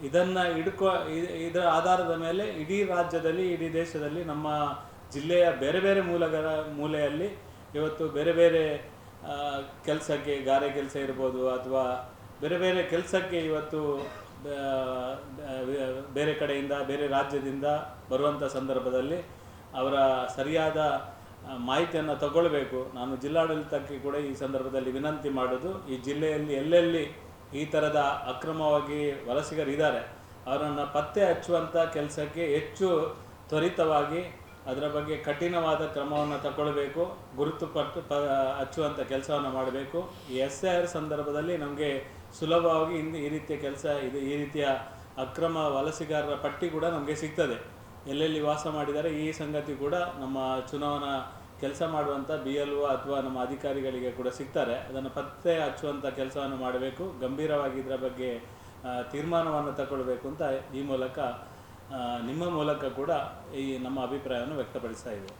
ಇದನ್ನು ಇದರ ಆಧಾರದ ಮೇಲೆ ಇಡೀ ರಾಜ್ಯದಲ್ಲಿ, ಇಡೀ ದೇಶದಲ್ಲಿ, ನಮ್ಮ ಜಿಲ್ಲೆಯ ಬೇರೆ ಬೇರೆ ಮೂಲೆಯಲ್ಲಿ ಇವತ್ತು ಬೇರೆ ಬೇರೆ ಕೆಲಸಕ್ಕೆ, ಗಾರೆ ಕೆಲಸ ಇರ್ಬೋದು ಅಥವಾ ಬೇರೆ ಬೇರೆ ಕೆಲಸಕ್ಕೆ ಇವತ್ತು ಬೇರೆ ಕಡೆಯಿಂದ, ಬೇರೆ ರಾಜ್ಯದಿಂದ ಬರುವಂಥ ಸಂದರ್ಭದಲ್ಲಿ ಅವರ ಸರಿಯಾದ ಮಾಹಿತಿಯನ್ನು ತಗೊಳ್ಬೇಕು. ನಾನು ಜಿಲ್ಲಾಡಳಿತಕ್ಕೆ ಕೂಡ ಈ ಸಂದರ್ಭದಲ್ಲಿ ವಿನಂತಿ ಮಾಡೋದು, ಈ ಜಿಲ್ಲೆಯಲ್ಲಿ ಎಲ್ಲೆಲ್ಲಿ ಈ ಥರದ ಅಕ್ರಮವಾಗಿ ವಲಸಿಗರಿದ್ದಾರೆ ಅವರನ್ನು ಪತ್ತೆ ಹಚ್ಚುವಂಥ ಕೆಲಸಕ್ಕೆ ಹೆಚ್ಚು ತ್ವರಿತವಾಗಿ ಅದರ ಬಗ್ಗೆ ಕಠಿಣವಾದ ಕ್ರಮವನ್ನು ತಗೊಳ್ಬೇಕು, ಹಚ್ಚುವಂಥ ಕೆಲಸವನ್ನು ಮಾಡಬೇಕು. ಈ SIR ಸಂದರ್ಭದಲ್ಲಿ ನಮಗೆ ಸುಲಭವಾಗಿ ಈ ರೀತಿಯ ಕೆಲಸ ಈ ರೀತಿಯ ಅಕ್ರಮ ವಲಸಿಗಾರರ ಪಟ್ಟಿ ಕೂಡ ನಮಗೆ ಸಿಗ್ತದೆ, ಎಲ್ಲೆಲ್ಲಿ ವಾಸ ಮಾಡಿದ್ದಾರೆ. ಈ ಸಂಗತಿ ಕೂಡ ನಮ್ಮ ಚುನಾವಣಾ ಕೆಲಸ ಮಾಡುವಂಥ BLO ಅಥವಾ ನಮ್ಮ ಅಧಿಕಾರಿಗಳಿಗೆ ಕೂಡ ಸಿಗ್ತಾರೆ. ಅದನ್ನು ಪತ್ತೆ ಹಚ್ಚುವಂಥ ಕೆಲಸವನ್ನು ಮಾಡಬೇಕು, ಗಂಭೀರವಾಗಿ ಇದರ ಬಗ್ಗೆ ತೀರ್ಮಾನವನ್ನು ತಗೊಳ್ಬೇಕು ಅಂತ ಈ ಮೂಲಕ ನಿಮ್ಮ ಮೂಲಕ ಕೂಡ ಈ ನಮ್ಮ ಅಭಿಪ್ರಾಯವನ್ನು ವ್ಯಕ್ತಪಡಿಸ್ತಾ ಇದ್ದೇವೆ.